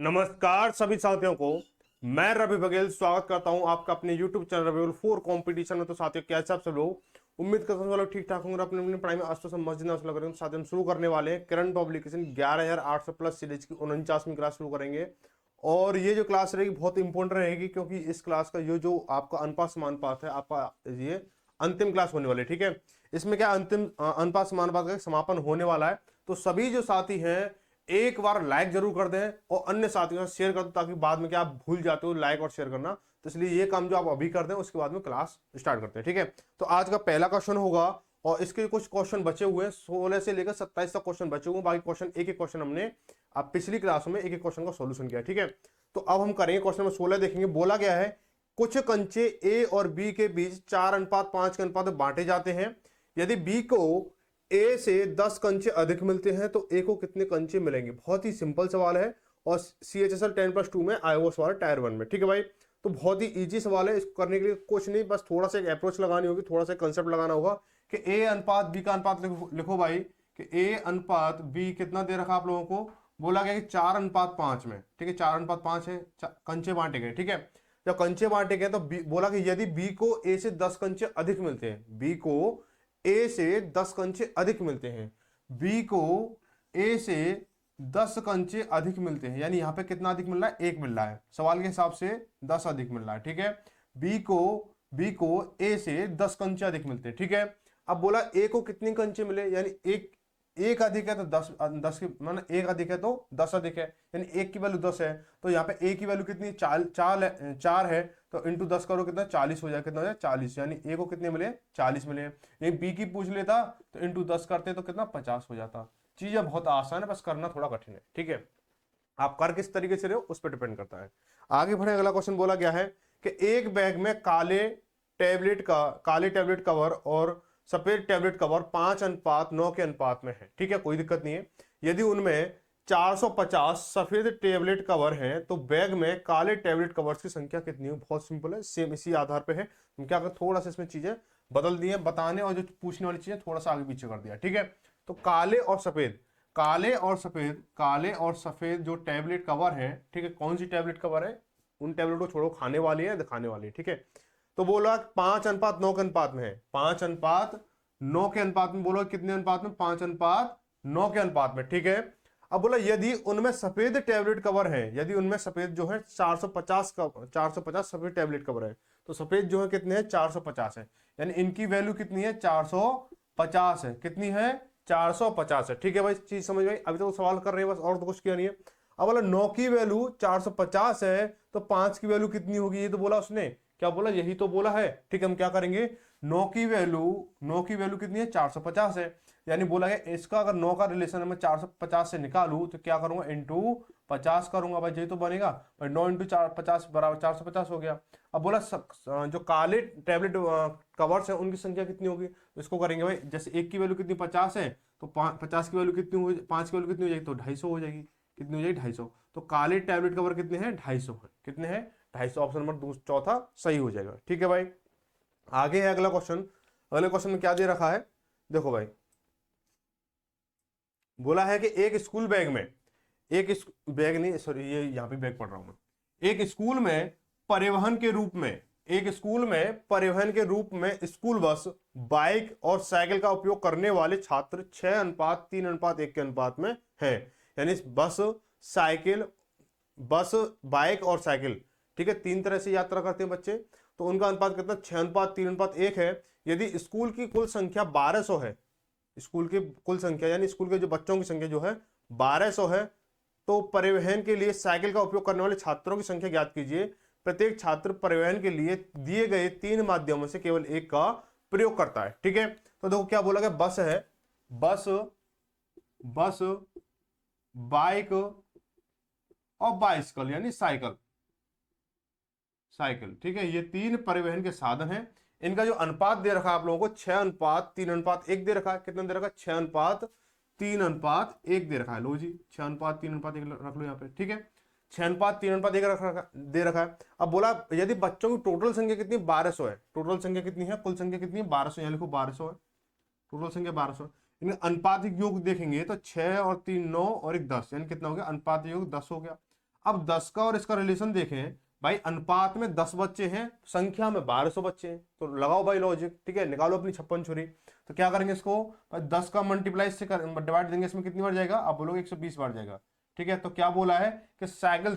नमस्कार सभी साथियों को। मैं रवि बघेल स्वागत करता हूं आपका अपने YouTube channel Ravi Baghel 4 competition में। तो साथियों कैसे आप सब लोग, उम्मीद करता हूं लोग ठीक ठाक होंगे, अपने अपनी पढ़ाई में आज तो सब मस्जिद हासिल करेंगे। साथियों हम शुरू करने वाले हैं करंट पब्लिकेशन 11800 प्लस सीरीज की 49वीं क्लास शुरू करेंगे। और ये जो क्लास रहेगी बहुत इंपॉर्टेंट रहेगी, क्योंकि इस क्लास का ये जो आपका अनुपात समानुपात है, आपका ये अंतिम क्लास होने वाली है। ठीक है, इसमें क्या अंतिम अनुपात समानुपात का समापन होने वाला है। तो सभी जो साथी हैं एक बार लाइक जरूर कर दें और अन्य साथियों से शेयर कर दो, ताकि बाद में क्या आप भूल जाते हो लाइक और शेयर करना। तो इसलिए ये काम जो आप अभी कर दें उसके बाद में क्लास स्टार्ट करते हैं। ठीक है, तो आज का पहला क्वेश्चन होगा और इसके कुछ क्वेश्चन बचे हुए हैं, 16 से लेकर 27 तक क्वेश्चन बचे हुए हैं। बाकी क्वेश्चन एक एक क्वेश्चन हमने अब पिछली क्लास में एक एक क्वेश्चन का सोल्यूशन किया। ठीक है, तो अब हम करेंगे क्वेश्चन नंबर 16। देखेंगे बोला गया है कुछ कंचे ए और बी के बीच 4:5 के अनुपात में बांटे जाते हैं। यदि बी को ए से 10 कंचे अधिक मिलते हैं तो ए को कितने कंचे मिलेंगे। बहुत ही सिंपल सवाल है और CHSL 10+2 में आया हुआ सवाल टायर 1 में। ठीक है भाई, तो बहुत ही इजी सवाल है। इसको करने के लिए कुछ नहीं, बस थोड़ा सा एक अप्रोच लगानी होगी, थोड़ा सा कंसेप्ट लगाना होगा कि ए अनुपात बी का अनुपात लिखो भाई कि ए अनुपात बी कितना दे रखा आप लोगों को। बोला गया कि 4:5 में। ठीक है, 4:5 है, कंचे बांटे गए। ठीक है, जब कंचे बांटे गए तो बोला कि यदि बी को ए से 10 कंचे अधिक मिलते हैं, बी को ए से 10 कंचे अधिक मिलते हैं, बी को ए से 10 कंचे अधिक मिलते हैं, यानी यहां पे कितना अधिक मिल रहा है, 1 मिल रहा है, सवाल के हिसाब से 10 अधिक मिल रहा है। ठीक है, बी को ए से 10 कंचे अधिक मिलते हैं। ठीक है, अब बोला ए को कितनी कंचे मिले, यानी एक अधिक है तो 10 की माना एक अधिक है तो 10 अधिक है, यानी एक की वैल्यू 10 है। तो यहाँ पे ए की वैल्यू कितनी, 4 है, तो इंटू 10 करो कितना, 40 हो जाए। कितना हो जाए, 40, यानी ए को कितने मिले, 40 मिले। ये बी की पूछ लेता तो इंटू 10 करते तो कितना, 50 हो जाता। चीजें बहुत आसान है, बस करना थोड़ा कठिन है। ठीक है, आप कर किस तरीके से रहे हो उस पर डिपेंड करता है। आगे बढ़े, अगला क्वेश्चन बोला गया है कि एक बैग में काले टैबलेट कवर और सफेद टैबलेट कवर 5:9 के अनुपात में है। ठीक है, कोई दिक्कत नहीं है। यदि उनमें 450 सफेद टैबलेट कवर हैं तो बैग में काले टैबलेट कवर्स की संख्या कितनी है। बहुत सिंपल है, सेम इसी आधार पे है। हम क्या कर, थोड़ा सा इसमें चीजें बदल दी हैं बताने, और जो पूछने वाली चीजें थोड़ा सा आगे पीछे कर दिया। ठीक है, तो काले और सफेद जो टैबलेट कवर है, ठीक है, कौन सी टैबलेट कवर है, उन टैबलेट को छोड़ो, खाने वाली है दिखाने वाली है। ठीक है, तो बोला 5:9 के अनुपात में है, 5:9 के अनुपात में। बोलो कितने अनुपात में, 5:9 के अनुपात में। ठीक है, अब बोला यदि उनमें सफेद टैबलेट कवर है, यदि उनमें सफेद जो है 450 सफेद टैबलेट कवर है, तो सफेद जो है कितने हैं, 450 है, यानी इनकी वैल्यू कितनी है, 450 है। कितनी है, 450 है। ठीक है भाई, चीज समझ में आई। अभी तो सवाल कर रहे हैं बस, और तो कुछ किया नहीं है। अब बोला 9 की वैल्यू 450 है तो 5 की वैल्यू कितनी होगी, ये तो बोला उसने, क्या बोला, यही तो बोला है। ठीक है, हम क्या करेंगे, 9 की वैल्यू कितनी है, 450 है, यानी बोला है इसका अगर 9 का रिलेशन मैं 450 से निकालू तो क्या करूंगा, इंटू 50 करूंगा भाई, यही तो बनेगा भाई। 9 इंटू 50 बराबर 450 हो गया। अब बोला जो काले टैबलेट कवर्स है उनकी संख्या कितनी होगी, तो इसको करेंगे भाई, जैसे एक की वैल्यू कितनी 50 है तो 50 की वैल्यू कितनी हो, 5 की वैल्यू कितनी हो जाएगी, तो 250 हो जाएगी। कितनी हो जाएगी, 250। तो काले टैबलेट कवर कितने हैं, 250 है। कितने हैं, 250। ऑप्शन नंबर चौथा सही हो जाएगा। ठीक है भाई, आगे है अगला क्वेश्चन। अगले क्वेश्चन में क्या दे रखा है, देखो भाई, बोला है कि एक स्कूल बैग में, बैग नहीं सॉरी, ये यहां पे बैग पढ़ रहा हूं मैं। एक स्कूल में परिवहन के रूप में स्कूल बस, बाइक और साइकिल का उपयोग करने वाले छात्र 6:3:1 के अनुपात में है। यानी बस, बाइक और साइकिल, ठीक है, 3 तरह से यात्रा करते हैं बच्चे, तो उनका अनुपात कितना, 6:3:1 है। यदि स्कूल की कुल संख्या 1200 है, स्कूल की कुल संख्या यानी स्कूल के जो बच्चों की संख्या जो है 1200 है, तो परिवहन के लिए साइकिल का उपयोग करने वाले छात्रों की संख्या ज्ञात कीजिए। प्रत्येक छात्र परिवहन के लिए दिए गए 3 माध्यमों से केवल एक का प्रयोग करता है। ठीक है, तो देखो क्या बोला गया, बस है, बस, बाइक और बाइसिकल यानी साइकिल। ठीक है, ये 3 परिवहन के साधन हैं। इनका जो अनुपात दे रखा है आप लोगों को 6:3:1 दे रखा है। कितना दे रखा है, 6:3:1 दे रखा है। लो जी, 6:3:1 रख लो यहाँ पे। ठीक है, 6:3:1 दे रखा है। अब बोला यदि बच्चों की टोटल संख्या कितनी, 1200 है। टोटल संख्या कितनी है, कुल संख्या कितनी है, 1200, यहाँ लिखो 1200 है, टोटल संख्या 1200। इनका अनुपातिक योग देखेंगे तो 6 और 3 9 और 1 10, यानी कितना हो गया, अनुपातिक योग 10 हो गया। अब 10 का और इसका रिलेशन देखें भाई, अनुपात में 10 बच्चे हैं, संख्या में 1200 बच्चे हैं, तो लगाओ भाई लॉजिक, ठीक है, निकालो अपनी 56 छुरी। तो क्या करेंगे इसको भाई, 10 का मल्टीप्लाई से डिवाइड देंगे, इसमें कितनी बार जाएगा, आप बोलोगे 120 बार जाएगा, ठीक है। तो क्या बोला है कि साइकिल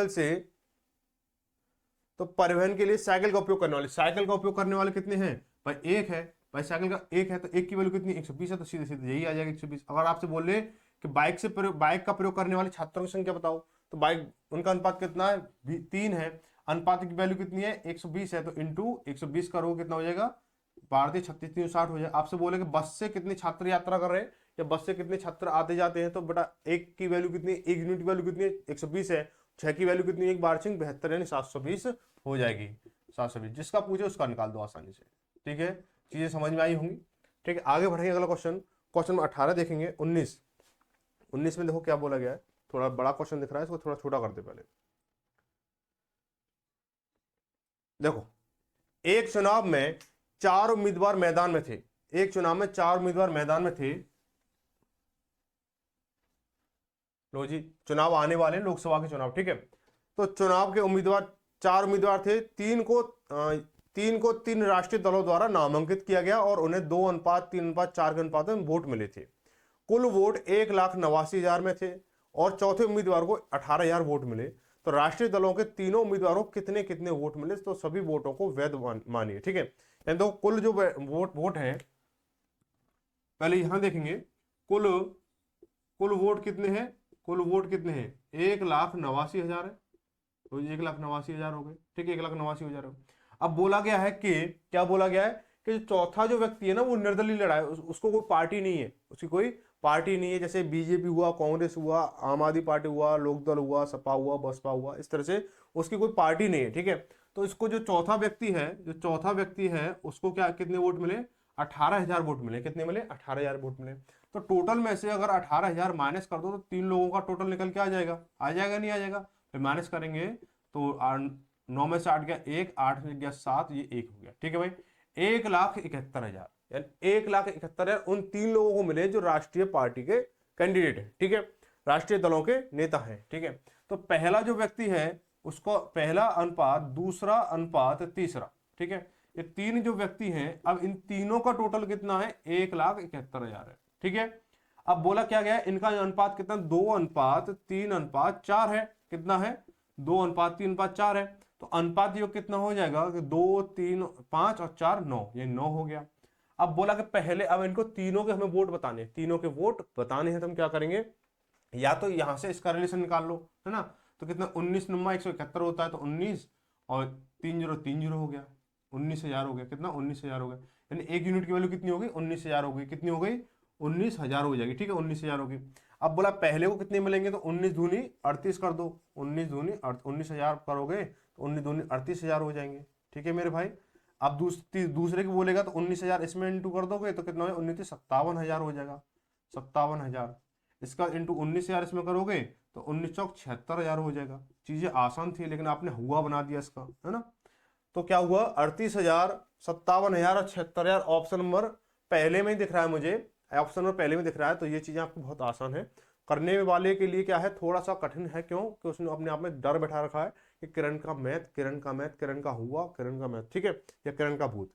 से तो परिवहन के लिए साइकिल का उपयोग करने वाले कितने हैं भाई, एक है भाई, साइकिल का एक है, तो एक की वैल्यू कितनी 120 है, तो सीधे सीधे यही आ जाएगा 120। अगर आपसे बोल ले कि बाइक का प्रयोग करने वाले छात्रों की संख्या बताओ, तो बाइक उनका अनुपात कितना है, 3 है, अनुपात की वैल्यू कितनी है 120 है, तो इंटू 120 करोगे कितना हो जाएगा, 12 36 360 हो जाएगा। आपसे बोले कि बस से कितने छात्र यात्रा कर रहे हैं या बस से कितने छात्र आते जाते हैं, तो बेटा एक की वैल्यू कितनी, एक यूनिट की वैल्यू कितनी है 120 है, 6 की वैल्यू कितनी है, एक बार 72 यानी 720 हो जाएगी, 720। जिसका पूछे उसका निकाल दो आसानी से, ठीक है, चीजें समझ में आई होंगी, ठीक है। आगे बढ़ेंगे, अगला क्वेश्चन नंबर 18 देखेंगे। 19 में देखो क्या बोला गया है, थोड़ा बड़ा क्वेश्चन दिख रहा है, इसको थोड़ा छोटा करते पहले। देखो, एक चुनाव में 4 उम्मीदवार मैदान में थे, लो जी, चुनाव आने वाले लोकसभा के चुनाव, ठीक है। तो चुनाव के उम्मीदवार 4 उम्मीदवार थे, तीन को 3 राष्ट्रीय दलों द्वारा नामांकित किया गया और उन्हें 2:3:4 के अनुपात में वोट मिले थे। कुल वोट 1,89,000 में थे और चौथे उम्मीदवार को 18,000 वोट मिले। तो राष्ट्रीय दलों के तीनों उम्मीदवारों को कितने कितने वोट मिले, तो सभी वोटों को वैध मानिए, ठीक है। यानी तो कुल जो वोट है, पहले यहां देखेंगे, कुल वोट कितने हैं, 1,89,000 है, तो 1,89,000 हो गए, ठीक है, 1,89,000 हो गए। अब बोला गया है कि क्या बोला गया है कि चौथा जो व्यक्ति है ना, वो निर्दलीय लड़ा है, उसको कोई पार्टी नहीं है, उसकी कोई पार्टी नहीं है, जैसे बीजेपी हुआ, कांग्रेस हुआ, आम आदमी पार्टी हुआ, लोकदल हुआ, सपा हुआ, बसपा हुआ, इस तरह से उसकी कोई पार्टी नहीं है, ठीक है। तो इसको जो चौथा व्यक्ति है उसको क्या कितने वोट मिले, 18,000 वोट मिले। कितने मिले, 18,000 वोट मिले। तो टोटल में से अगर 18,000 माइनस कर दो तो 3 लोगों का टोटल निकल के आ जाएगा नहीं आ जाएगा, फिर माइनस करेंगे तो 9 में से 8 गया 1, 8 में गया 7, ये 1 हो गया, ठीक है भाई। 1,71,000 यानी 1,71,000 उन 3 लोगों को मिले जो राष्ट्रीय पार्टी के कैंडिडेट है, ठीक है, राष्ट्रीय दलों के नेता है, ठीक है। तो पहला जो व्यक्ति है उसको पहला अनुपात, दूसरा अनुपात, तीसरा, ठीक है, ये 3 जो व्यक्ति हैं, अब इन तीनों का टोटल कितना है, 1,71,000 है, ठीक है। अब बोला क्या गया है, इनका अनुपात कितना, 2:3:4 है, कितना है, 2:3:4 है। तो अनुपात योग कितना हो जाएगा, 2 3 5 और 4 9, ये 9 हो गया। अब बोला कि पहले अब इनको तीनों के हमें वोट बताने, तीनों के वोट बताने हैं, तो हम क्या करेंगे, या तो यहां से इसका रिलेशन निकाल लो, है ना। तो कितना 19 नुमा 171 होता है, तो 19 और 30 हो गया, 19,000 हो गया, कितना 19,000 हो गया, यानी एक यूनिट की वैल्यू कितनी हो गई, 19,000 हो गई, कितनी हो गई, 19,000 हो जाएगी, ठीक है, 19,000 होगी। अब बोला पहले को कितने मिलेंगे, तो 19 दूनी 38 कर दो, 19 दूनी 19,000 करोगे तो 19 दूनी 38,000 हो जाएंगे, ठीक है मेरे भाई। अब दूसरे की बोलेगा तो 19,000 इसमें इंटू कर दोगे तो कितना हो, 19 57,000 हो जाएगा, 57,000 इसका इंटू 19,000 इसमें करोगे तो 19 चौक 76,000 हो जाएगा। चीजें आसान थी लेकिन आपने हुआ बना दिया इसका, है ना। तो क्या हुआ, 38,000, 57,000 और 76,000 ऑप्शन नंबर पहले में ही दिख रहा है मुझे, ऑप्शन नंबर पहले में दिख रहा है। तो ये चीजें आपको बहुत आसान है, करने वाले के लिए क्या है, थोड़ा सा कठिन है, क्यों कि उसने अपने आप में डर बैठा रखा है कि किरण का मैथ, किरण का हुआ, किरण का मैथ, ठीक है, या किरण का भूत।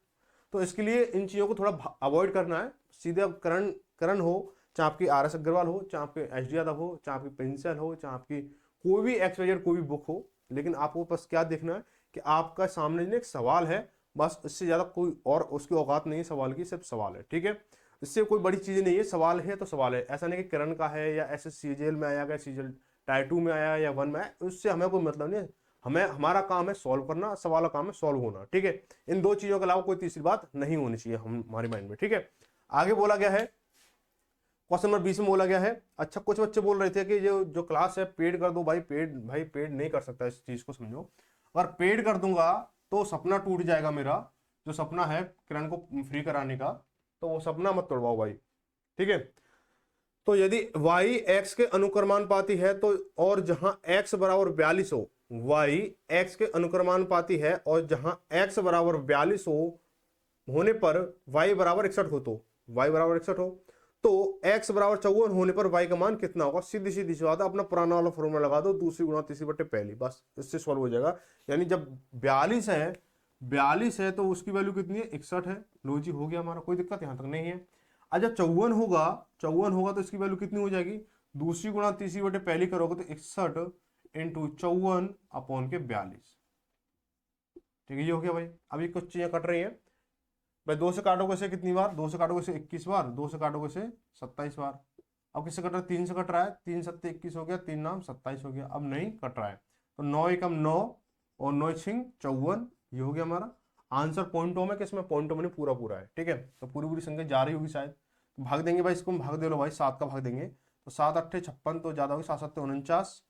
तो इसके लिए इन चीजों को थोड़ा अवॉइड करना है, सीधे अब करण हो, चाहे आपकी RS अग्रवाल हो, चाहे आपके HD यादव हो, चाहे आपकी पेंसिल हो, चाहे आपकी कोई भी XYZ कोई भी बुक हो, लेकिन आपको बस क्या देखना है कि आपका सामने एक सवाल है, बस इससे ज्यादा कोई और उसकी औकात नहीं है सवाल की, सिर्फ सवाल है, ठीक है। इससे कोई बड़ी चीज नहीं है, सवाल है तो सवाल है, ऐसा नहीं कि किरण का है या ऐसे CGL में आया, CGL टायर 2 में आया या 1 में आया, उससे हमें कोई मतलब नहीं है। हमारा काम है सॉल्व करना, सवाल का काम है सॉल्व होना, ठीक है। इन 2 चीजों के अलावा कोई तीसरी बात नहीं होनी चाहिए हमारे माइंड में, ठीक है। आगे बोला गया है, क्वेश्चन नंबर 20 में बोला गया है, अच्छा कुछ बच्चे बोल रहे थे कि जो क्लास है पेड कर दो, भाई पेड नहीं कर सकता, इस चीज को समझो। अगर पेड कर दूंगा तो सपना टूट जाएगा मेरा, जो सपना है किरण को फ्री कराने का, तो वो सपना मत तोड़वाओ भाई, ठीक है। तो यदि y x के अनुक्रमानुपाती है तो, और जहां x बराबर 42 हो, y x के अनुक्रमानुपाती है और जहां x बराबर 42 हो होने पर y बराबर 61 हो, तो y बराबर 61 हो तो x बराबर 54 होने पर y का मान कितना होगा, सीधी सीधी सी बात है, अपना पुराना वाला फॉर्मूला लगा दो, दूसरी गुणा तीसरी बटे पहली, बस इससे सॉल्व हो जाएगा। यानी जब 42 है तो उसकी वैल्यू कितनी है, 61 है। लो जी हो गया हमारा, कोई दिक्कत यहां तक नहीं है। अच्छा 54 होगा तो इसकी वैल्यू कितनी हो जाएगी, दूसरी गुणा तीसरी बटे पहली करोगे तो 61 इंटू 54 अपॉन के 42। ठीक है, ये हो गया भाई। अभी कुछ चीजें कट रही हैं भाई, 2 से काटोगे से कितनी बार, 2 से काटोगे से 21 बार, 2 से काटोगे से 27 बार। अब किससे कट रहा है, 3 से कट रहा है, 3 सत्ते 21 हो गया, 3 नाम 27 हो गया। अब नहीं कट रहा है तो 9 एकम 9 और 9 छिंग 54, ये हो गया हमारा आंसर। पॉइंटों में किसमें, पॉइंटों में पूरा पूरा है। ठीक है, तो पूरी पूरी संख्या जा रही होगी शायद, तो भाग देंगे भाई, इसको भाग दे लो भाई, 7 का भाग देंगे तो 7 अट्ठे 56 तो ज्यादा होगी, 7 सत्ते 49,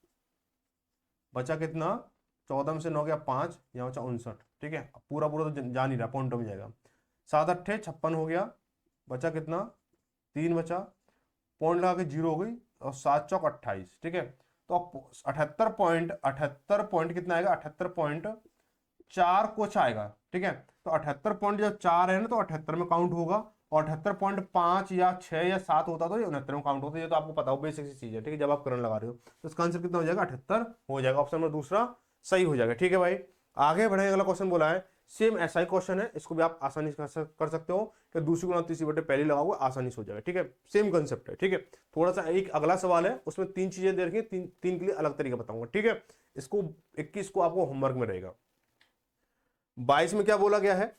बचा कितना, 14 में से 9 गया 5, यहाँ बचा 59। ठीक है, पूरा पूरा तो जा नहीं रहा, पॉइंटों में जाएगा। 7 अट्ठे 56 हो गया, बचा कितना 3 बचा, पॉइंट लगा के 0 हो गई, और 7 चौक 28। ठीक है, तो अब 78 पॉइंट कितना आएगा, 78.4 कुछ आएगा। ठीक है, तो 78 पॉइंट जब 4 है ना तो 78 में काउंट होगा, और 78.5 या 6 या 7 होता तो ये 69 में काउंट होता है। ये तो आपको पता हो, बेसिक सी चीज है। ठीक है, जब आप करंट लगा रहे हो तो इसका आंसर कितना हो जाएगा, 78 हो जाएगा। ऑप्शन नंबर दूसरा सही हो जाएगा। ठीक है भाई, आगे बढ़े, अगला क्वेश्चन बोला है, सेम ऐसा ही क्वेश्चन है, इसको भी आप आसानी से कर सकते हो कि दूसरी गुणा तीसरी बटे पहली लगाओगे, आसानी से हो जाएगा। ठीक है, सेम कंसेप्ट है। ठीक है, थोड़ा सा एक अगला सवाल है, उसमें 3 चीजें दे रखी है, तीन के लिए अलग तरीका बताऊंगा। ठीक है, इसको 21 को आपको होमवर्क में रहेगा। 22 में क्या बोला गया है,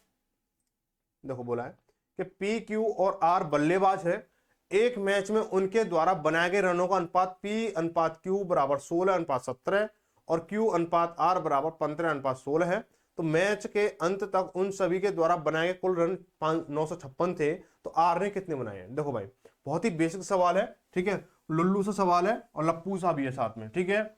देखो बोला है कि पी क्यू और आर बल्लेबाज है, एक मैच में उनके द्वारा बनाए गए रनों का अनुपात पी अनुपात क्यू बराबर 16 अनुपात 17 और क्यू अनुपात आर बराबर 15 अनुपात 16 है। तो मैच के अंत तक उन सभी के द्वारा बनाए गए कुल रन 956 थे, तो आर ने कितने बनाए हैं। देखो भाई, बहुत ही बेसिक सवाल है। ठीक है, लुल्लू सा सवाल है और लप्पू सा भी है साथ में। ठीक है,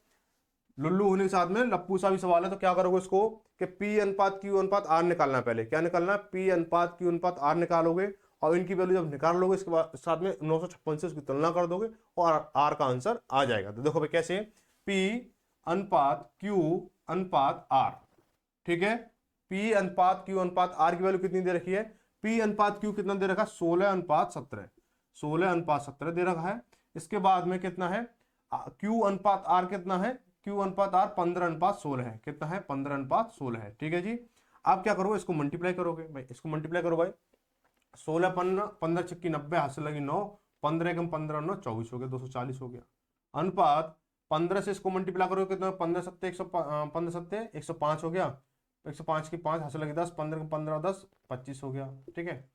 लुल्लू होने के साथ में लप्पू सा भी सवाल है, तो क्या करोगे इसको कि पी अनुपात क्यू अनुपात आर निकालना है। पहले क्या निकालना है, पी अनुपात क्यू अनुपात आर निकालोगे, और इनकी वैल्यू जब निकाल लोगे इसके बाद साथ में 956 से उसकी तुलना कर दोगे और आर का आंसर आ जाएगा। तो देखो भाई कैसे, पी अनुपात क्यू अनुपात आर। ठीक है, पी अनुपात क्यू अनुपात आर की वैल्यू कितनी दे रखी है, पी अनुपात क्यू कितना दे रखा है, 16 अनुपात 17, 16 अनुपात 17 दे रखा है। इसके बाद में कितना है, क्यू अनुपात आर कितना है, क्यू अनुपात आर 15 अनुपात 16 है। कितना है, 15 अनुपात 16 है। ठीक है जी, आप क्या करोगे, इसको मल्टीप्लाई करोगे भाई, इसको मल्टीप्लाई करो भाई, 16 15 छक्की 90, हाथ से लगी 9, 15 कम 15 9 24 हो गया, 240 हो गया। अनुपात 15 से इसको मल्टीप्लाई करोगे कितना, 15 सत्ते 105 हो गया, 105 की 5 हाथ से लगी 10, 15 कम 15 10 25 हो गया। ठीक है,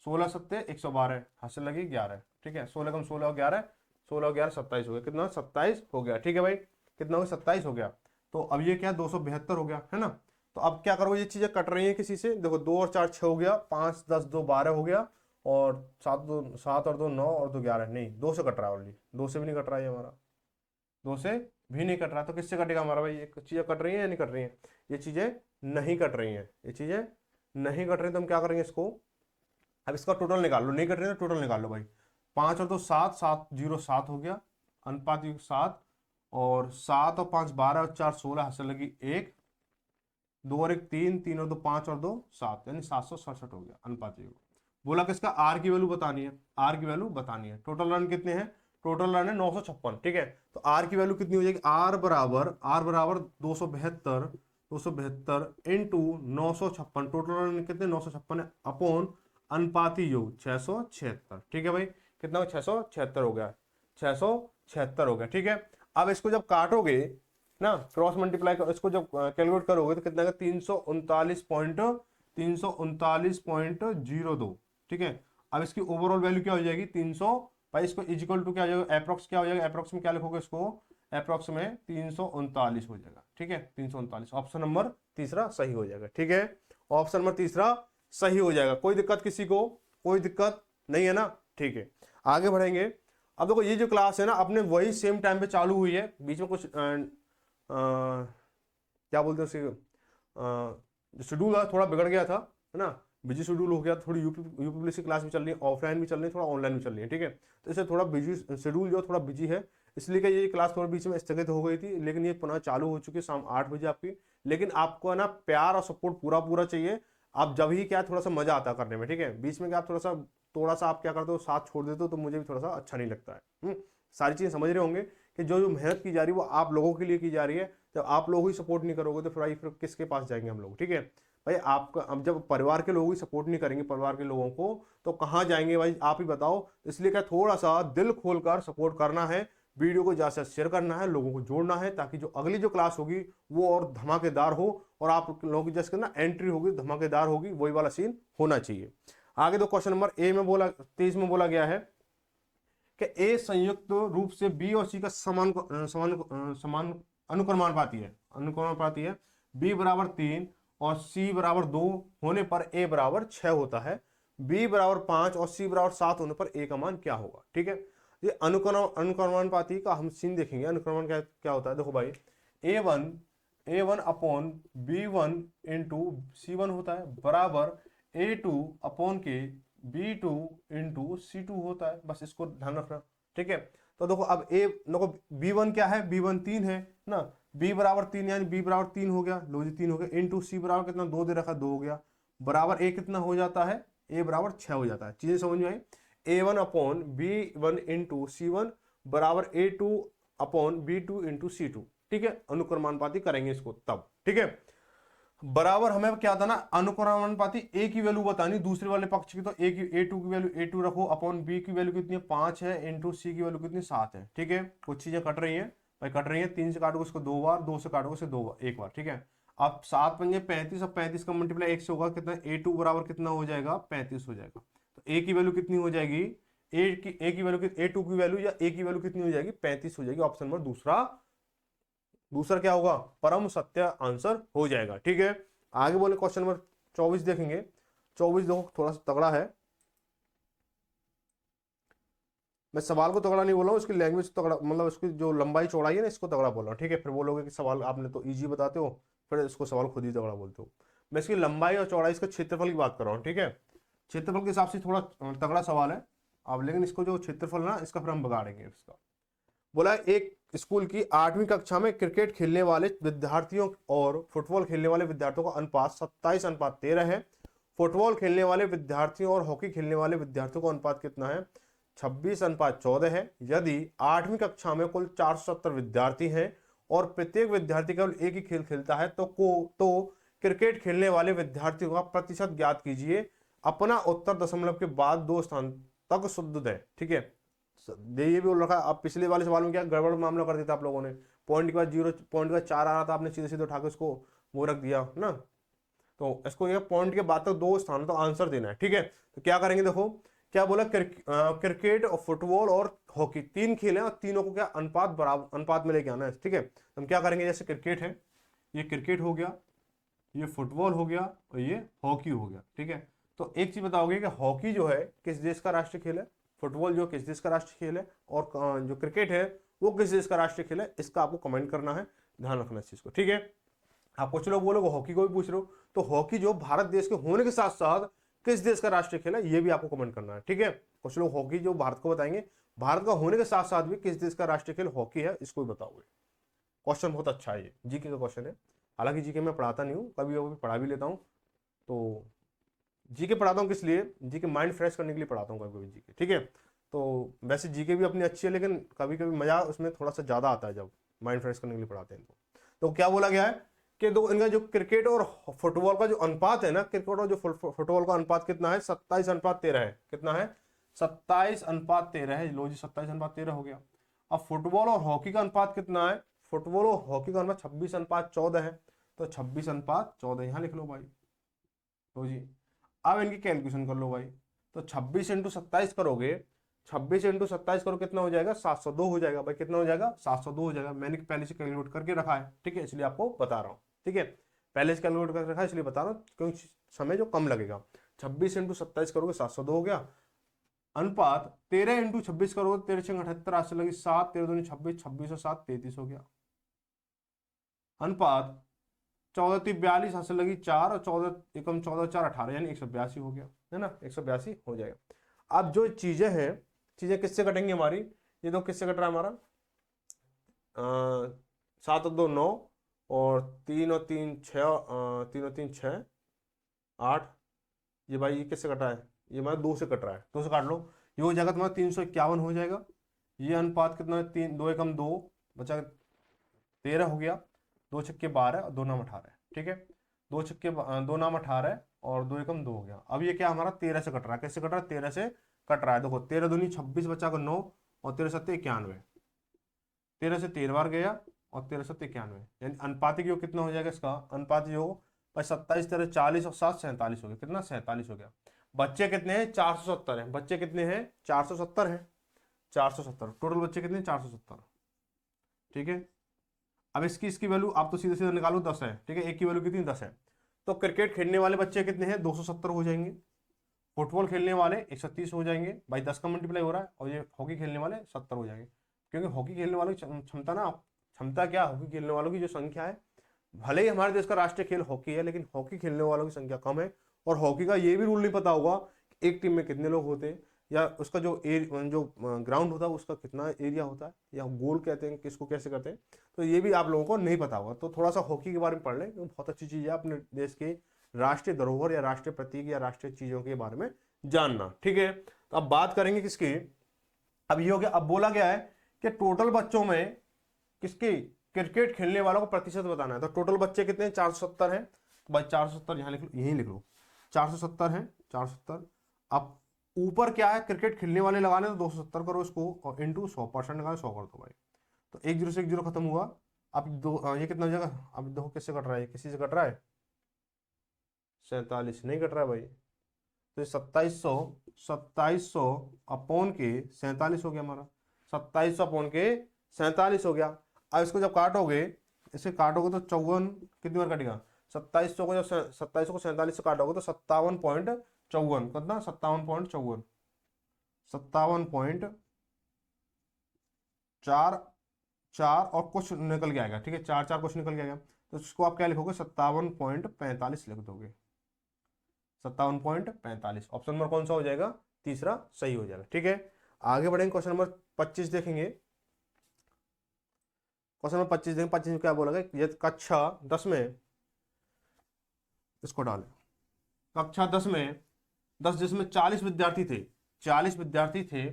16 सत्ते 112, हाथ से लगी 11। ठीक है, 16 कम 16 11, 16 11 27 हो गया, कितना 27 हो गया। ठीक है भाई, कितना हो गया, 27 हो गया। तो अब ये क्या 272 हो गया, है ना। तो अब क्या करोगे, ये चीजें कट रही हैं किसी से, देखो 2 और 4 6 हो गया, 5 10 2 12 हो गया, और 7 और 2 9 और 2 11, नहीं 2 से कट रहा है ओनली, 2 से भी नहीं कट रहा है हमारा, 2 से भी नहीं कट रहा। तो किससे कटेगा हमारा भाई, ये चीजें कट रही हैं या नहीं कट रही हैं, ये चीजें नहीं कट रही हैं, ये चीजें नहीं कट रही। तो हम क्या करेंगे इसको, अब इसका टोटल निकाल लो, नहीं कट रही है तो टोटल निकाल लो भाई। 5 और 2 7, 7 0 7 हो गया, अनुपात 7, और 7 और 5 12 और 4 16, हाथ से लगी 1, 2 और 1 3, 3 और 2 5 और 2 7, यानी 767 हो गया अनुपात योग। बोला कि इसका आर की वैल्यू बतानी है, आर की वैल्यू बतानी है। टोटल रन कितने हैं, टोटल रन है 956। ठीक है, तो आर की वैल्यू कितनी हो जाएगी, आर बराबर 272 इंटू 956, टोटल रन कितने 956 है, अपॉन अनुपाती योग 676। ठीक है भाई, कितना हो 676 हो गया, 676 हो गया। ठीक है, अब इसको जब काटोगे ना, क्रॉस मल्टीप्लाई इसको जब कैलकुलेट करोगे तो कितना 339.02। ठीक है, अब इसकी ओवरऑल वैल्यू क्या हो जाएगी 300 भाई, इसको इजिकल टू क्या हो जाएगा, अप्रोक्स क्या हो जाएगा, अप्रोक्स में क्या लिखोगे इसको, अप्रोक्स में 339 हो जाएगा। ठीक है, 339, ऑप्शन नंबर तीसरा सही हो जाएगा। ठीक है, ऑप्शन नंबर तीसरा सही हो जाएगा। कोई दिक्कत किसी को, कोई दिक्कत नहीं है ना। ठीक है, आगे बढ़ेंगे। अब देखो ये जो क्लास है ना, अपने वही सेम टाइम पे चालू हुई है, बीच में कुछ क्या बोलते हैं उसके, शेड्यूल थोड़ा बिगड़ गया था, है ना, बिजी शेड्यूल हो गया, थोड़ी यूपी की क्लास भी चल रही है, ऑफलाइन भी चल रही है, थोड़ा ऑनलाइन भी चल रही है। ठीक है, तो इससे थोड़ा बिजी शेड्यूल जो थोड़ा बिजी है, इसलिए कि ये क्लास थोड़ा बीच में स्थगित हो गई थी, लेकिन ये पुनः चालू हो चुकी है शाम 8 बजे आपकी। लेकिन आपको ना प्यार और सपोर्ट पूरा पूरा चाहिए, आप जब ही क्या थोड़ा सा मजा आता करने में। ठीक है, बीच में क्या आप थोड़ा सा थोड़ा सा आप क्या करते हो, साथ छोड़ देते हो, तो मुझे भी थोड़ा सा अच्छा नहीं लगता है। सारी चीजें समझ रहे होंगे कि जो जो मेहनत की जा रही है वो आप लोगों के लिए की जा रही है। जब आप लोग ही सपोर्ट नहीं करोगे तो फिर किसके पास जाएंगे हम लोग, ठीक है भाई। आपका अब जब परिवार के लोग ही सपोर्ट नहीं करेंगे परिवार के लोगों को, तो कहाँ जाएंगे भाई, आप ही बताओ। इसलिए क्या थोड़ा सा दिल खोलकर सपोर्ट करना है, वीडियो को ज्यादा से शेयर करना है, लोगों को जोड़ना है, ताकि जो अगली जो क्लास होगी वो और धमाकेदार हो, और आप लोगों की जैसे ना एंट्री होगी धमाकेदार होगी, वही वाला सीन होना चाहिए। आगे दो क्वेश्चन नंबर ए में बोला 23 में बोला गया है कि ए संयुक्त रूप से बी और सी का समान अनुक्रमानुपाती है, अनुक्रमानुपाती है। बी बराबर 3 और सी बराबर 2 होने पर ए बराबर 6 होता है। बी बराबर 5 और सी बराबर 7 होने पर ए का मान क्या होगा, ठीक है। ये अनुक्रमानुपाती का हम सीन देखेंगे। अनुक्रमण क्या क्या होता है, देखो भाई, A one upon B one into C one होता है, बराबर A2 अपॉन के B2 इंटू C2 होता है। बस इसको ध्यान रखना, ठीक है। तो देखो अब देखो B1 क्या है, B1 3 है ना, B बराबर 3 यानी B बराबर 3 हो गया, लो जी 3 हो गया, इंटू C बराबर कितना 2 दे रखा, 2 हो गया, बराबर A कितना हो जाता है, A बराबर 6 हो जाता है। चीजें समझ में आई। A1 upon B1 into C1 बराबर A2 upon B2 into C2, ठीक है। अनुक्रमानुपाती करेंगे इसको तब, ठीक है। बराबर हमें क्या था ना, अनुक्रमानुपाती ए की वैल्यू बतानी दूसरे वाले पक्ष की, तो ए की A2 की वैल्यू A2 रखो, अपॉन बी की वैल्यू कितनी है 5 है, इंटू सी की वैल्यू कितनी 7 है, ठीक है। कुछ चीजें कट रही हैं भाई, कट रही है, 3 से काटोगे इसको 2 बार, 2 से काटोगे इसे 2 बार, 1 बार, ठीक है। अब 7 पंजे 35, अब 35 का मल्टीप्लाई 1 से होगा कितना, A2 बराबर कितना हो जाएगा 35 हो जाएगा। तो ए की वैल्यू कितनी हो जाएगी, ए की वैल्यू A2 की वैल्यू या ए की वैल्यू कितनी हो जाएगी 35 हो जाएगी। ऑप्शन नंबर दूसरा दूसरा क्या होगा, परम सत्य आंसर हो जाएगा, ठीक है। आगे बोले क्वेश्चन नंबर 24 देखेंगे। 24 देखो थोड़ा सा तगड़ा है, मैं सवाल को तगड़ा नहीं बोल रहा हूँ, इसकी लैंग्वेज तगड़ा, मतलब इसकी जो लंबाई चौड़ाई है ना इसको तगड़ा बोल रहा हूँ, ठीक है। फिर बोलोगे कि सवाल आपने तो इजी बताते हो, फिर इसको सवाल खुद ही तगड़ा बोलते हो। मैं इसकी लंबाई और चौड़ाई, इसका क्षेत्रफल की बात कर रहा हूँ, ठीक है। क्षेत्रफल के हिसाब से थोड़ा तगड़ा सवाल है अब, लेकिन इसको जो क्षेत्रफल ना इसका फिर हम बिगाड़ेंगे इसका। बोला एक स्कूल की 8वीं कक्षा में क्रिकेट खेलने वाले विद्यार्थियों और फुटबॉल खेलने वाले विद्यार्थियों का अनुपात 27:13 है। फुटबॉल खेलने वाले विद्यार्थियों और हॉकी खेलने वाले विद्यार्थियों का अनुपात कितना है, 26:14 है। यदि 8वीं कक्षा में कुल 470 विद्यार्थी हैं और प्रत्येक विद्यार्थी केवल एक ही खेल खेलता है, तो क्रिकेट खेलने वाले विद्यार्थियों का प्रतिशत ज्ञात कीजिए। अपना उत्तर दशमलव के बाद 2 स्थान तक शुद्ध दें, ठीक है। ये भी बोल रखा है। अब पिछले वाले सवाल में क्या गड़बड़ मामला कर दिया था आप लोगों ने, पॉइंट के बाद 0, पॉइंट के बाद 4 आ रहा था, आपने सीधे सीधे उठा के उसको वो रख दिया ना। तो इसको ये पॉइंट के बाद तक 2 स्थान तो आंसर देना है, ठीक है। तो क्या करेंगे, देखो क्या बोला, क्रिकेट और फुटबॉल और हॉकी 3 खेल हैं और तीनों को क्या अनुपात बराबर अनुपात में लेके आना है, ठीक है। तो हम क्या करेंगे, जैसे क्रिकेट है, ये क्रिकेट हो गया, ये फुटबॉल हो गया और ये हॉकी हो गया, ठीक है। तो एक चीज बताओगे कि हॉकी जो है किस देश का राष्ट्रीय खेल है, फुटबॉल जो किस देश का राष्ट्रीय खेल है, और जो क्रिकेट है वो किस देश का राष्ट्रीय खेल है, इसका आपको कमेंट करना है, ध्यान रखना इस चीज को, ठीक है। आप कुछ लोग बोलोगे हॉकी को भी पूछ रहे हो, तो हॉकी जो भारत देश के होने के साथ साथ किस देश का राष्ट्रीय खेल है ये भी आपको कमेंट करना है, ठीक है। कुछ लोग हॉकी जो भारत को बताएंगे, भारत का होने के साथ साथ भी किस देश का राष्ट्रीय खेल हॉकी है, इसको भी बताओगे। क्वेश्चन बहुत अच्छा है, ये जीके का क्वेश्चन है। हालांकि जीके मैं पढ़ाता नहीं हूँ, कभी कभी पढ़ा भी लेता हूँ। तो जीके पढ़ाता हूँ किस लिए, जीके माइंड फ्रेश करने के लिए पढ़ाता हूँ कभी कभी जीके, ठीक है। तो वैसे जीके भी अपनी अच्छी है, लेकिन कभी कभी मजा उसमें थोड़ा सा ज्यादा आता है जब माइंड फ्रेश करने के लिए पढ़ाते हैं। तो क्या बोला गया है कि दो इनका जो क्रिकेट और फुटबॉल का जो अनुपात है ना, क्रिकेट और जो फुटबॉल का अनुपात कितना है, 27:13 है। कितना है, 27:13 है। लो जी 27:13 हो गया। अब फुटबॉल और हॉकी का अनुपात कितना है, फुटबॉल और हॉकी का अनुपात 26:14 है। तो 26:14 यहाँ लिख लो भाई। तो जी अब इनकी कैलकुलेशन कर लो भाई। तो 26 × 27 करोगे, 26 × 27 करो, कितना हो जाएगा 702 हो जाएगा भाई। कितना हो जाएगा 702 हो जाएगा। मैंने पहले से कैलकुलेट करके रखा है, ठीक है, इसलिए आपको बता रहा हूँ, ठीक है। पहले से कैलकुलेट करके रखा है इसलिए बता रहा हूँ, क्योंकि समय जो कम लगेगा। 26 × 27 करोगे 702 हो गया। अनुपात 13 × 26 करोगे, 13 × 78 8 से लगी 7, 13 दूनी 26, 26 और 7 33 हो गया। अनुपात 14 × 42 हाथ से लगी 4 और 14 एकम 14 4 18 यानी 182 हो गया, है ना, 182 हो जाएगा। अब जो चीजें हैं, चीजें किससे कटेंगी हमारी, ये तो किससे कट रहा है हमारा, 7 और 2 9 और 3 और 3 6, 3 और 3 6 8। ये भाई ये किससे कटा है, ये हमारा 2 से कट रहा है, 2 से काट लो, ये हो जाएगा तुम्हारा 351 हो जाएगा। ये अनुपात कितना है, 3, 2 एकम 2, बचा 13 हो गया, 2 छक्के 12 और 2 नाम 18, ठीक है, 2 नाम 18 और 2 एकम 2 हो गया। अब ये क्या हमारा 13 से कट रहा है, कैसे कट रहा है, 13 से कट रहा है, देखो 13 दूनी 26 बचा को 9 और 13 सत्ते 91, 13 से 13 बार गया और 13 सत्ते 91, यानी अनुपातिक योग कितना हो जाएगा इसका, अनुपातिक योग भाई 27 13 40 और 7 47 हो गया, कितना 47 हो गया। बच्चे कितने हैं, 470 हैं, बच्चे कितने हैं 470 हैं, 470 टोटल बच्चे कितने हैं 470, ठीक है। अब इसकी वैल्यू आप तो सीधे सीधे निकालो 10 है, ठीक है, एक की वैल्यू कितनी 10 है, तो क्रिकेट खेलने वाले बच्चे कितने हैं 270 हो जाएंगे, फुटबॉल खेलने वाले 130 हो जाएंगे, भाई 10 का मल्टीप्लाई हो रहा है, और ये हॉकी खेलने वाले 70 हो जाएंगे, क्योंकि हॉकी खेलने वालों की क्षमता ना, क्षमता क्या, हॉकी खेलने वालों की जो संख्या है, भले ही हमारे देश का राष्ट्रीय खेल हॉकी है, लेकिन हॉकी खेलने वालों की संख्या कम है। और हॉकी का ये भी रूल नहीं पता होगा कि एक टीम में कितने लोग होते हैं, या उसका जो जो ग्राउंड होता है उसका कितना एरिया होता है, या गोल कहते हैं किसको कैसे करते हैं, तो ये भी आप लोगों को नहीं पता होगा। तो थोड़ा सा हॉकी के बारे में पढ़ लें, बहुत अच्छी चीज़ है अपने देश के राष्ट्रीय धरोहर या राष्ट्रीय प्रतीक या राष्ट्रीय चीज़ों के बारे में जानना, ठीक है। तो अब बात करेंगे किसकी, अब ये हो गया, अब बोला गया है कि टोटल बच्चों में किसकी, क्रिकेट खेलने वालों को प्रतिशत बताना है। तो टोटल बच्चे कितने हैं 470 हैं, तो भाई 470 यहाँ लिख लो, यहीं लिख लो 470 हैं, 470। अब ऊपर क्या है, क्रिकेट खेलने वाले लगाने, तो 270 करो इसको और इंटू 100% निकालो, 100 कर दो भाई, तो 1 0 से 1 0 खत्म हुआ। अब ये कितना हो जाएगा, अब देखो किससे कट रहा है, किसी से कट रहा है 47 नहीं कट रहा है भाई, तो 2700 अपॉन के 47 हो गया हमारा, 2700 अपॉन के 47 हो गया। अब इसको जब काटोगे, इसे काटोगे तो 54 कितनी बार कटेगा, 2700 को जब 2700 को 47 से काटोगे तो 57.54, कितना 57.54, 57.44 और कुछ निकल के आएगा, ठीक है, 4 4 कुछ निकल के आएगा, तो इसको आप क्या लिखोगे 57.45 लिख दोगे, 57.45, ऑप्शन नंबर कौन सा हो जाएगा, तीसरा सही हो जाएगा, ठीक है। आगे बढ़ेंगे, क्वेश्चन नंबर 25 देखेंगे, क्वेश्चन नंबर 25 देखेंगे, 25 में क्या बोला गया, ये कक्षा 10 में, इसको डालें, कक्षा 10 में 10 जिसमें 40 विद्यार्थी थे, 40 विद्यार्थी थे,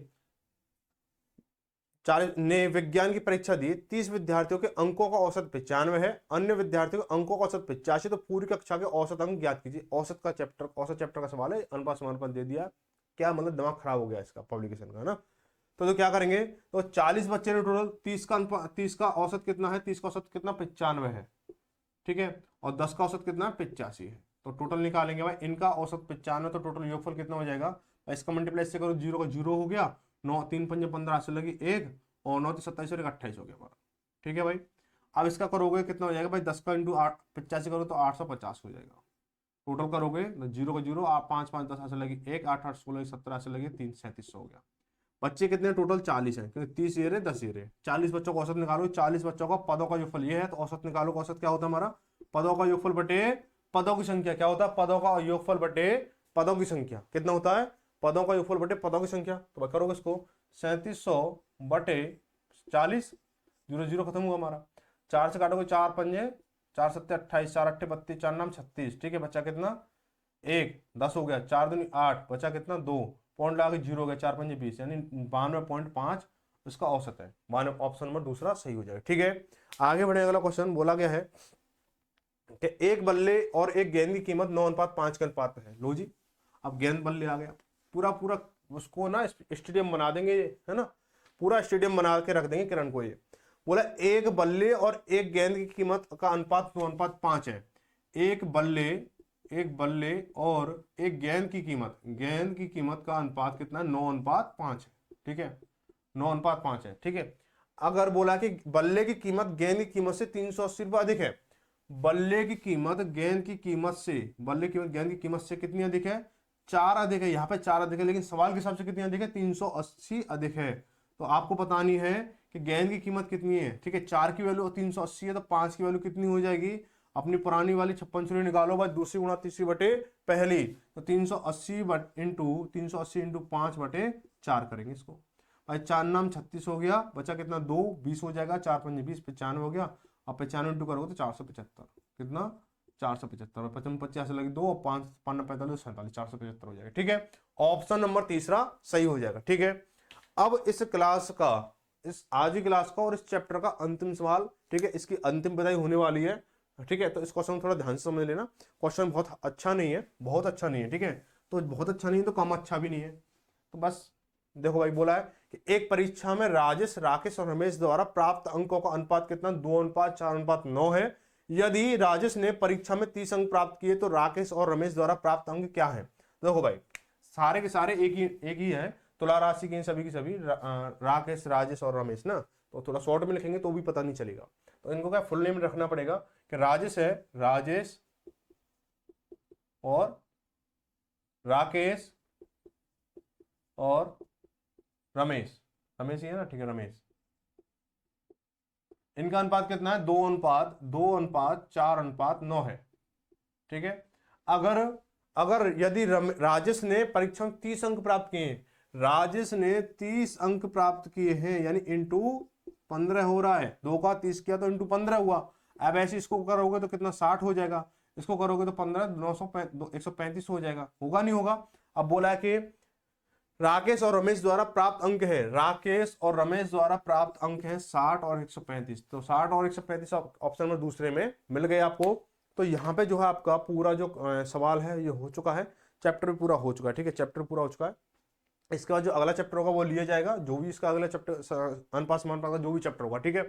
40 ने विज्ञान की परीक्षा दी, 30 विद्यार्थियों के अंकों का औसत 95 है, अन्य विद्यार्थियों के अंकों का औसत 85, तो पूरी कक्षा के औसत अंक ज्ञात कीजिए। औसत चैप्टर का सवाल है, अनुपात समानुपात दे दिया, क्या मतलब दिमाग खराब हो गया इसका पब्लिकेशन का, है ना। तो क्या करेंगे, तो 40 बच्चे ने टोटल, 30 का औसत कितना है, 30 का औसत कितना 95 है, ठीक है, और 10 का औसत कितना 85 है, तो टोटल निकालेंगे भाई, इनका औसत 95, तो टोटल योगफल कितना हो जाएगा, इसका मल्टीप्लाई से करो, 0 का 0 हो गया, 9 3 5 15 से लगी 1 और 9 27 और 28 हो गया हमारा, ठीक है भाई। अब इसका करोगे कितना हो जाएगा भाई, 10 का इंटू 85 करो तो 850 हो जाएगा, टोटल करोगे तो 0 का 0, 5 5 10 ऐसे लगी 1 8 8 16 17 ऐसे लगे 3 37 हो गया। बच्चे कितने टोटल 40 हैं, क्योंकि 30 ये रहे 10 ये रहे, 40 बच्चों का औसत निकालो, 40 बच्चों का पदों का योगफल ये है, तो औसत निकालो, औसत क्या होता है हमारा, पदों का योगफल बटे पदों की संख्या, क्या होता है, पदों का योगफल बटे पदों की संख्या, कितना होता है, पदों का योगफल बटे पदों की संख्या, तो करोगे इसको 3700 बटे 40, 0 0 खत्म हुआ हमारा, 4 से काटोगे 4 पंजे 4 सत्ते 28, 4 अट्ठे 32, 4 नाम 36, ठीक है, बच्चा कितना 1 10 हो गया, 4 दूनी 8, बचा कितना 2, पॉइंट लगा के 0 हो गया, 4 पंजे 20, यानी 92.5 इसका औसत है, 92, ऑप्शन नंबर दूसरा सही हो जाएगा, ठीक है। आगे बढ़े, अगला क्वेश्चन बोला गया है कि एक बल्ले और एक गेंद की कीमत 9:5 के अनुपात में है, लो जी, अब गेंद बल्ले आ गया, पूरा पूरा उसको ना स्टेडियम बना देंगे, है ना, पूरा स्टेडियम बना के रख देंगे किरण को। ये बोला एक बल्ले और एक गेंद की कीमत का अनुपात 9:5 है, एक बल्ले और एक गेंद की कीमत का अनुपात कितना है, 9:5 है, ठीक है, 9:5 है, ठीक है। अगर बोला कि बल्ले की कीमत गेंद की कीमत से 380 रुपये अधिक है, बल्ले की कीमत गेंद की कीमत से कितनी अधिक है, 4 अधिक है, यहाँ पे 4 अधिक है, लेकिन सवाल के हिसाब से कितनी अधिक है, 380 अधिक है। तो आपको बतानी है कि गेंद की कीमत कितनी है, ठीक है, 4 की वैल्यू 380 है, तो 5 की वैल्यू कितनी हो जाएगी, अपनी पुरानी वाली 56 निकालो भाई, दूसरी गुणा तीसरी बटे पहली, तो 380 इंटू 5 बटे 4 करेंगे इसको भाई, 4 नाम 36 हो गया, बचा कितना 2 20 हो जाएगा, 4 पंजे 20, 95 हो गया, अब 95 इंटू करोगे तो 475, कितना 475, और 55 50 लगी 2 और 5 5 45 47, 475 हो जाएगा, ठीक है। ऑप्शन नंबर तीसरा सही हो जाएगा। ठीक है, अब इस क्लास का, इस आज की क्लास का और इस चैप्टर का अंतिम सवाल, ठीक है, इसकी अंतिम विदाई होने वाली है। ठीक है, तो इस क्वेश्चन को थोड़ा ध्यान से समझ लेना। क्वेश्चन बहुत अच्छा नहीं है, बहुत अच्छा नहीं है। ठीक है, तो बहुत अच्छा नहीं है तो कम अच्छा भी नहीं है। तो बस देखो भाई, बोला है कि एक परीक्षा में राजेश, राकेश और रमेश द्वारा प्राप्त अंकों का अनुपात कितना, 2:4:9 है। यदि राजेश ने परीक्षा में 30 अंक प्राप्त किए तो राकेश और रमेश द्वारा प्राप्त अंक क्या है। देखो भाई, सारे के सारे एक ही है, तुला राशि के सभी की सभी राकेश, राजेश और रमेश ना। तो थोड़ा शॉर्ट में लिखेंगे तो भी पता नहीं चलेगा, तो इनको क्या फुल नेम रखना पड़ेगा कि राजेश है राजेश और राकेश और रमेश, रमेश ही है ना, ठीक है, रमेश। इनका अनुपात कितना है, 2:4:9 है। ठीक है, अगर अगर यदि राजेश ने परीक्षा में 30 अंक प्राप्त किए हैं, राजेश ने 30 अंक प्राप्त किए हैं, यानी इंटू 15 हो रहा है, 2 का 30 किया तो इंटू 15 हुआ। अब ऐसे इसको करोगे तो कितना, 60 हो जाएगा। इसको करोगे तो 15 135 हो जाएगा, होगा नहीं होगा। अब बोला है कि राकेश और रमेश द्वारा प्राप्त अंक है, राकेश और रमेश द्वारा प्राप्त अंक है 60 और 135। तो 60 और 135 ऑप्शन में दूसरे में मिल गए आपको। तो यहाँ पे जो है आपका पूरा जो सवाल है ये हो चुका है, चैप्टर भी पूरा हो चुका है। ठीक है, चैप्टर पूरा हो चुका है। इसके बाद जो अगला चैप्टर होगा वो लिया जाएगा, जो भी इसका अगला चैप्टर अनपास मान पाएगा, जो भी चैप्टर होगा। ठीक है,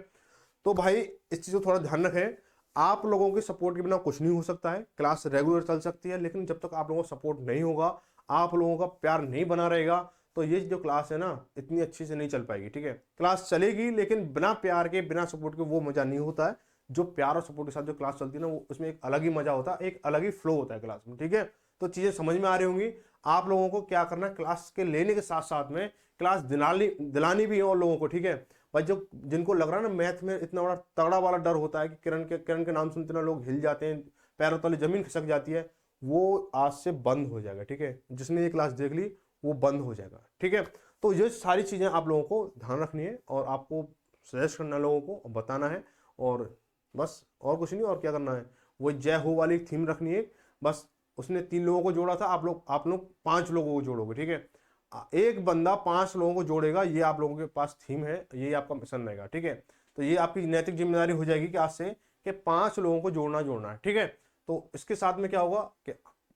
तो भाई इस चीज को थोड़ा ध्यान रखें, आप लोगों के सपोर्ट के बिना कुछ नहीं हो सकता है। क्लास रेगुलर चल सकती है, लेकिन जब तक आप लोगों का सपोर्ट नहीं होगा, आप लोगों का प्यार नहीं बना रहेगा, तो ये जो क्लास है ना इतनी अच्छी से नहीं चल पाएगी। ठीक है, क्लास चलेगी लेकिन बिना प्यार के, बिना सपोर्ट के वो मजा नहीं होता है। जो प्यार और सपोर्ट के साथ जो क्लास चलती है ना, वो उसमें एक अलग ही मजा होता है, एक अलग ही फ्लो होता है क्लास में। ठीक है, तो चीजें समझ में आ रही होंगी। आप लोगों को क्या करना है, क्लास के लेने के साथ साथ में क्लास दिलानी भी है और लोगों को। ठीक है भाई, जो जिनको लग रहा है ना मैथ में इतना बड़ा तगड़ा वाला डर होता है कि किरण के नाम सुनते ना लोग हिल जाते हैं, पैरों तले जमीन खिसक जाती है, वो आज से बंद हो जाएगा। ठीक है, जिसने ये क्लास देख ली वो बंद हो जाएगा। ठीक है, तो ये सारी चीजें आप लोगों को ध्यान रखनी है और आपको सजेस्ट करना लोगों को बताना है, और बस और कुछ नहीं। और क्या करना है, वो जय हो वाली थीम रखनी है। बस उसने 3 लोगों को जोड़ा था, आप लोग 5 लोगों को जोड़ोगे। ठीक है, एक बंदा 5 लोगों को जोड़ेगा, ये आप लोगों के पास थीम है, ये आपका मिशन रहेगा। ठीक है, तो ये आपकी नैतिक जिम्मेदारी हो जाएगी कि आज से कि 5 लोगों को जोड़ना है। ठीक है, तो इसके साथ में क्या होगा कि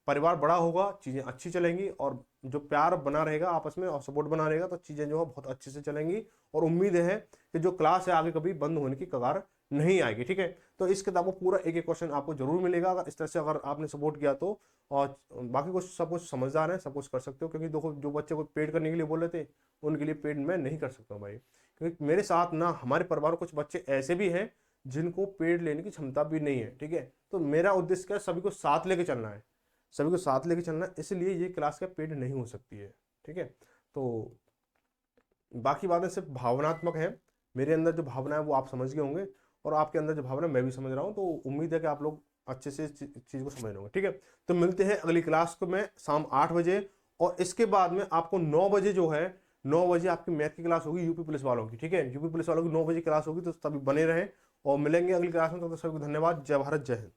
परिवार बड़ा होगा, चीजें अच्छी चलेंगी, और जो प्यार बना रहेगा आपस में और सपोर्ट बना रहेगा, तो चीजें जो है बहुत अच्छे से चलेंगी। और उम्मीद है कि जो क्लास है आगे कभी बंद होने की कगार नहीं आएगी। ठीक है, तो इस किताब को पूरा एक एक क्वेश्चन आपको जरूर मिलेगा, अगर इस तरह से अगर आपने सपोर्ट किया तो। और बाकी कुछ सब कुछ समझदार है, सब कुछ कर सकते हो, क्योंकि देखो जो बच्चे को पेड करने के लिए बोल रहे थे उनके लिए पेड मैं नहीं कर सकता हूँ भाई, क्योंकि मेरे साथ ना हमारे परिवार में कुछ बच्चे ऐसे भी हैं जिनको पेड लेने की क्षमता भी नहीं है। ठीक है, तो मेरा उद्देश्य क्या है, सभी को साथ लेके चलना है, सभी को साथ लेके चलना है, इसलिए ये क्लास का पेड नहीं हो सकती है। ठीक है, तो बाकी बातें सिर्फ भावनात्मक है, मेरे अंदर जो भावना है वो आप समझ गए होंगे, और आपके अंदर जो भावना मैं भी समझ रहा हूँ। तो उम्मीद है कि आप लोग अच्छे से चीज़ को समझ रहे होंगे। ठीक है, तो मिलते हैं अगली क्लास को में शाम 8 बजे, और इसके बाद में आपको 9 बजे जो है, 9 बजे आपकी मैथ की क्लास होगी यूपी पुलिस वालों की। ठीक है, यूपी पुलिस वालों की 9 बजे क्लास होगी, तो तभी बने रहें और मिलेंगे अगली क्लास में। तो सभी को धन्यवाद, जय भारत, जय हिंद।